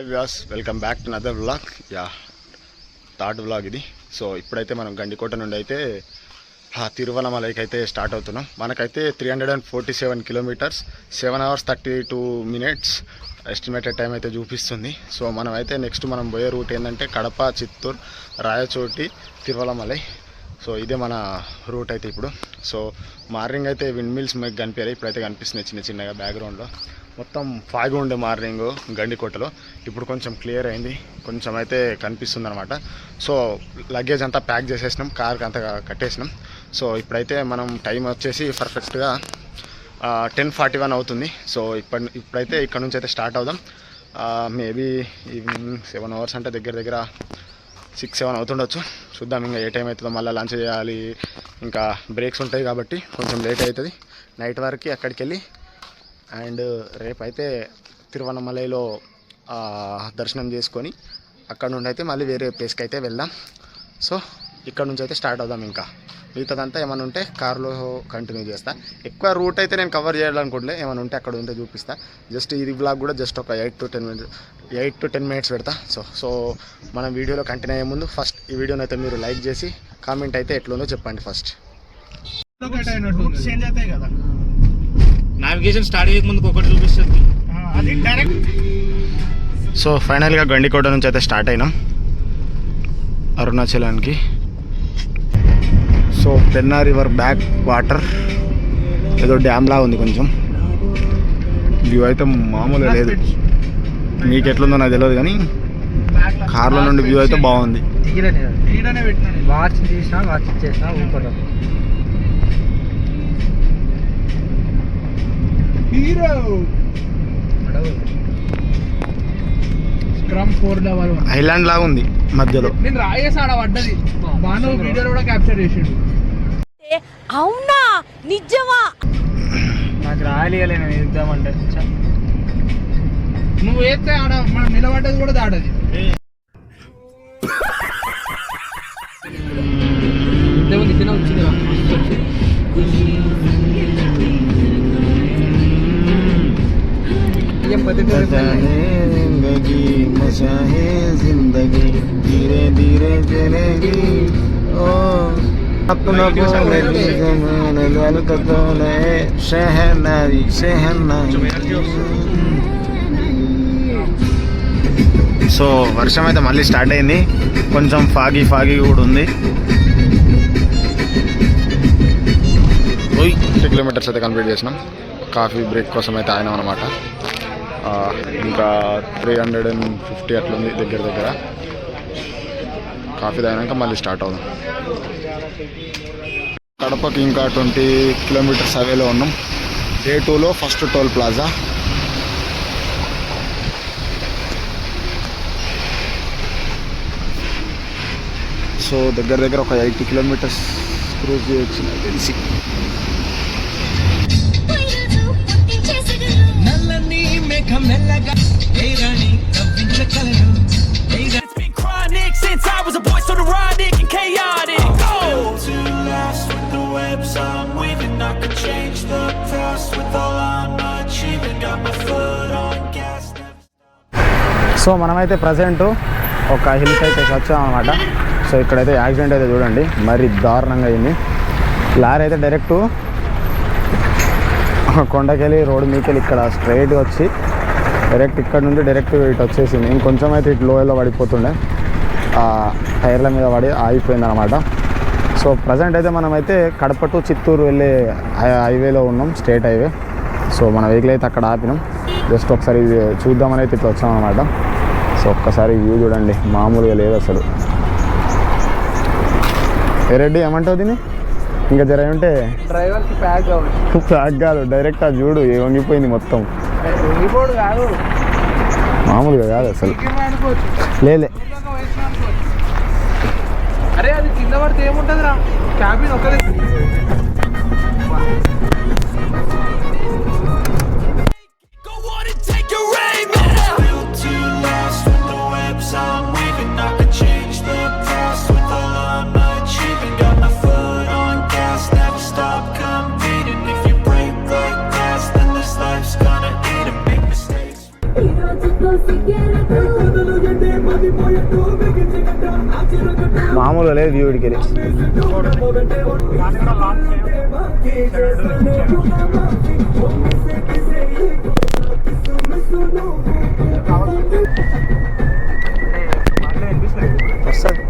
Viewers welcome back to another vlog. Third vlog ఇది. So ఇప్పుడైతే మనం గండికోట నుండి అయితే తిరువనమలైకి అయితే స్టార్ట్ అవుతున్నాం. మనకైతే 347 kilometres 7 hours 32 minutes estimated time అయితే చూపిస్తుంది. సో మనం అయితే నెక్స్ట్ మనం పోయే రూట్ ఏంటంటే కడప, చిత్తూరు, రాయచోటి, తిరువనమలై. సో ఇదే మన రూట్ అయితే ఇప్పుడు. సో మార్నింగ్ అయితే విండ్ మిల్స్ మీకు కనిపించాయి, ఇప్పుడైతే కనిపిస్తున్నాయి చిన్న చిన్నగా బ్యాక్గ్రౌండ్లో. మొత్తం ఫాగ్ ఉండే మార్నింగ్ గండికోటలో, ఇప్పుడు కొంచెం క్లియర్ అయింది, కొంచెం అయితే కనిపిస్తుంది అనమాట. సో లగేజ్ అంతా ప్యాక్ చేసేసినాం, కార్కి అంతా కట్టేసినాం. సో ఇప్పుడైతే మనం టైం వచ్చేసి పర్ఫెక్ట్గా 10:41 అవుతుంది. సో ఇప్పుడైతే ఇక్కడ నుంచి అయితే స్టార్ట్ అవుదాం. మేబీ ఈవినింగ్ 7 hours అంటే దగ్గర దగ్గర 6-7 అవుతుండొచ్చు. చూద్దాం ఇంకా ఏ టైం అవుతుందో. మళ్ళీ లంచ్ చేయాలి, ఇంకా బ్రేక్స్ ఉంటాయి కాబట్టి కొంచెం లేట్ అవుతుంది. నైట్ వరకు అక్కడికి వెళ్ళి అండ్ రేపైతే తిరువనమలైలో దర్శనం చేసుకొని అక్కడ నుండి అయితే మళ్ళీ వేరే ప్లేస్కి అయితే వెళ్దాం. సో ఇక్కడ నుంచి అయితే స్టార్ట్ అవుదాం. ఇంకా మిగతాదంతా ఏమైనా ఉంటే కార్లో కంటిన్యూ చేస్తా. ఎక్కువ రూట్ అయితే నేను కవర్ చేయాలనుకుంటే ఏమైనా ఉంటే అక్కడ ఉంటే చూపిస్తా. జస్ట్ ఇది బ్లాగ్ కూడా జస్ట్ ఒక 8 to 10 minutes పెడతా. సో మనం వీడియోలో కంటిన్యూ అయ్యే ముందు ఫస్ట్ ఈ వీడియోని అయితే మీరు లైక్ చేసి కామెంట్ అయితే ఎట్లుందో చెప్పండి. ఫస్ట్ చేంజ్ అవుతాయి కదా, నావిగేషన్ స్టార్ట్ అయ్యే ముందుకు ఒకటి చూపిస్తుంది అది డైరెక్ట్. సో ఫైనల్గా గండికోట నుంచి అయితే స్టార్ట్ అయినాం అరుణాచలానికి. So Penna river back water ఏదో డ్యామ్ లా ఉంది. కొంచెం వ్యూ అయితే మామూలుగా లేదు, మీకు ఎట్లుందో నాకు తెలియదు కానీ కార్లో నుండి వ్యూ అయితే బాగుంది. ఐలాండ్ లాగా ఉంది మధ్యలో. నేను రాయేసాడ పడ్డది, బాను వీడియోలో కూడా క్యాప్చర్ చేసిండు. అవునా నిజమా? నాకు రాయలేలే, నేను ఇద్దామంటే నువ్వు వేస్తే ఆడ మనం నిలబడ్డది కూడా దాడది. ఇంతకుముందు తిన వచ్చింది जिंदगी धीरे धीरे चलेगी अपना शहनाई शहनाई. సో వర్షం అయితే మళ్ళీ స్టార్ట్ అయింది, కొంచెం ఫాగీ కూడా ఉంది. 2 kilometers అయితే కంప్లీట్ చేసినాం. కాఫీ బ్రేక్ కోసం అయితే ఆయన అనమాట. ఇంకా 350 అట్లుంది దగ్గర దగ్గర. కాఫీ తాగినాక మళ్ళీ స్టార్ట్ అవుదాం. కడపకి ఇంకా 20 kilometers అవేలో ఉన్నాం. Day 2లో ఫస్ట్ టోల్ ప్లాజా. సో దగ్గర దగ్గర ఒక 80 kilometers క్రూజ్ చేయొచ్చు నాకు తెలిసి. It's been chronic since I was a boy, so neurotic and chaotic. Built to last with the webs I'm weaving. I could change the past with all I'm achieving. Got my foot on gas. So మనమైతే present ఒక హిల్కి అయితే వచ్చాం అనమాట. So ఇక్కడైతే accident అయితే చూడండి, మరి దారుణంగా అయింది. లారీ అయితే డైరెక్ట్ కొండకెళ్ళి రోడ్డు మీకెళ్ళి ఇక్కడ స్ట్రైట్గా వచ్చి డైరెక్ట్ ఇక్కడ నుండి డైరెక్ట్ ఇటు వచ్చేసింది. ఇంకొంచెం అయితే ఇటు లోయలో పడిపోతుండే, టైర్ల మీద పడి ఆగిపోయింది అనమాట. సో ప్రజెంట్ అయితే మనమైతే కడప టు చిత్తూరు వెళ్ళే హైవేలో ఉన్నాం, స్టేట్ హైవే. సో మన వెహికల్ అయితే అక్కడ ఆపినాం. జస్ట్ ఒకసారి చూద్దామని అయితే ఇట్లా వచ్చాం అనమాట. సో ఒక్కసారి వ్యూ చూడండి, మామూలుగా లేదు అసలు. రెడ్డి ఏమంటావు దీన్ని? ఇంకా జర ఉంటే డ్రైవర్కి ప్యాక్ కాదు, డైరెక్ట్ అది చూడు వంగిపోయింది మొత్తం. కాదు మామూలుగా కాదు అసలు, లేలే. అరే అది కింద పడితే ఏముంటుంది రా, క్యాబిన్ ఒకదే. Consiquiera మామూలుగా లేదు వ్యూడికి వెళ్ళి. వస్తుంది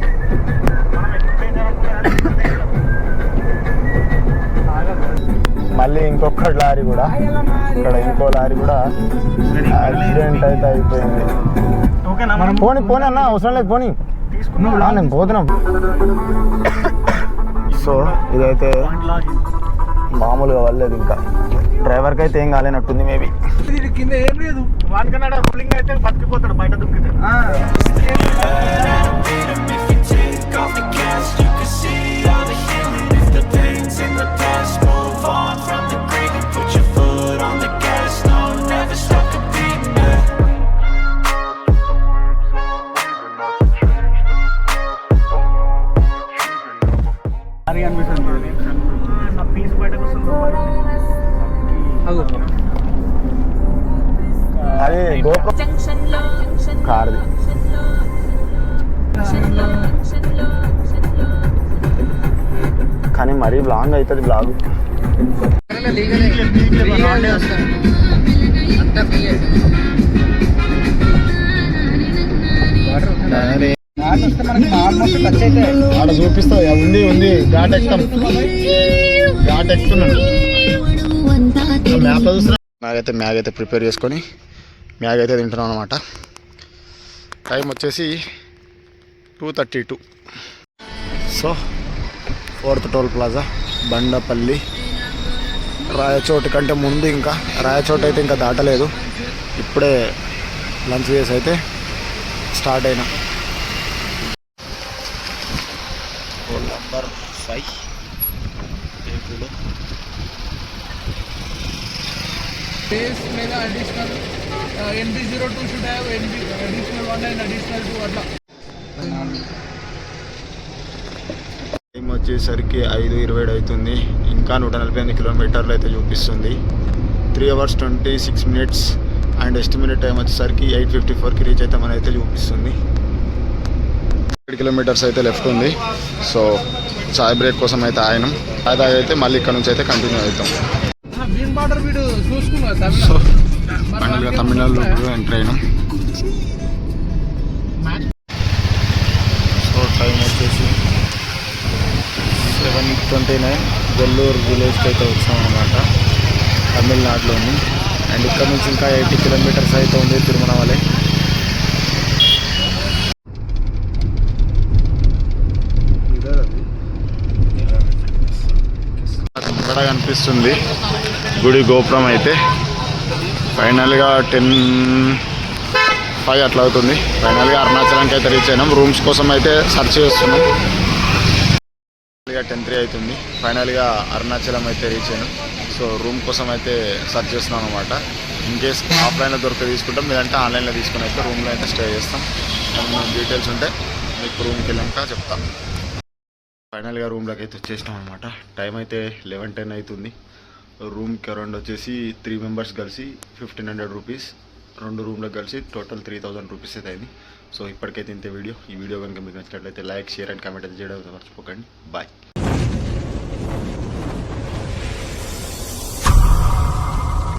మళ్ళీ ఇంకొక లారీ కూడా, ఇక్కడ ఇంకో లారీ కూడా యాక్సిడెంట్ అయితే అయిపోయింది. పోనీ పోనీ అన్న, అవసరం లేదు పోనీ, నేను పోతున్నాం. సో ఇదైతే మామూలుగా వల్లేదు, ఇంకా డ్రైవర్కి అయితే ఏం కాలేనట్టుంది మేబీ. కింద ఏం లేదు, వానికన్నా రూలింగ్ అయితే బతికిపోతాడు బయట దుక్కితే. If you take off the cast, you can see all the healing. If the pain's in the past, move on from the grave and put your foot on the gas. No, never stop the beat, man. Lorry అనిపిస్తుంది నా piece బయటకు వస్తుంది. అది GoPro కార్ది. కానీ మరీ long అవుతుంది blog. ఆడ చూపిస్తావు, ఉంది ఉంది ఘాట్ ఎక్కుతాం, ఘాట్ ఎక్కుతున్నాను. మ్యాప్ చూస్తున్నా. మ్యాగ్ అయితే ప్రిపేర్ చేసుకొని మ్యాగ్ అయితే తింటున్నాం అనమాట. టైం వచ్చేసి 2:32. So 4th toll plaza Bandapalli. Rayachoti కంటే ముందు, ఇంకా రాయచోటి అయితే ఇంకా దాటలేదు. ఇప్పుడే లంచ్ చేసి అయితే స్టార్ట్ అయినా. రోల్ నెంబర్ 5 ఏపీలో. బేస్ మీద additional NB02 should have additional 1 and additional 2 అట్లా. టైం వచ్చేసరికి 5:27 అవుతుంది. ఇంకా 148 కిలోమీటర్లు అయితే చూపిస్తుంది. 3 hours 26 minutes and estimated time వచ్చేసరికి 8:54కి రీచ్ అవుతామని అయితే చూపిస్తుంది. 8 kilometers అయితే లెఫ్ట్ ఉంది. సో చాయ్ బ్రేక్ కోసం అయితే ఆయనం. చాయ్ అయితే మళ్ళీ ఇక్కడ నుంచి అయితే కంటిన్యూ అవుతాం. గ్రీన్ బార్డర్ వీడు చూసుకున్నా. సో ఫైనల్గా తమిళనాడులో ఎంటర్ అయినాం. సో టైం వచ్చేసి 7:29. వెల్లూరు విలేజ్కి అయితే వచ్చాం అన్నమాట, తమిళనాడులోని. అండ్ ఇక్కడ నుంచి ఇంకా 80 kilometers అయితే ఉంది తిరుమలవలే. ముంగడ కనిపిస్తుంది గుడి గోపురం అయితే. ఫైనల్గా 10:05 అట్లా అవుతుంది. ఫైనల్గా అరుణాచలంకి అయితే రీచ్ అయినాం. రూమ్స్ కోసం అయితే సెర్చ్ చేస్తున్నాం. 10:03 అవుతుంది. ఫైనల్గా అరుణాచలం అయితే రీచ్ అయినాం. సో రూమ్ కోసం అయితే సెర్చ్ చేస్తున్నాం అనమాట. ఇన్ కేస్ ఆఫ్లైన్లో దొరికే తీసుకుంటాం, లేదంటే ఆన్లైన్లో తీసుకుని అయితే రూమ్లో అయితే స్టే చేస్తాం. ఏమైనా డీటెయిల్స్ ఉంటే మీకు రూమ్కి వెళ్ళాక చెప్తాం. ఫైనల్గా రూమ్లోకి అయితే వచ్చేసినాం అనమాట. టైం అయితే 11:10 అవుతుంది. రూమ్కి అరౌండ్ వచ్చేసి 3 members కలిసి 1,500 రూపీస్. 2 రూమ్లకు కలిసి టోటల్ 3,000 రూపీస్ అయితే అయింది. సో ఇప్పటికైతే ఇంతే వీడియో. ఈ వీడియో కనుక మీకు నచ్చినట్లయితే లైక్, షేర్ అండ్ కామెంట్ అయితే చేయడం మర్చిపోకండి. బాయ్.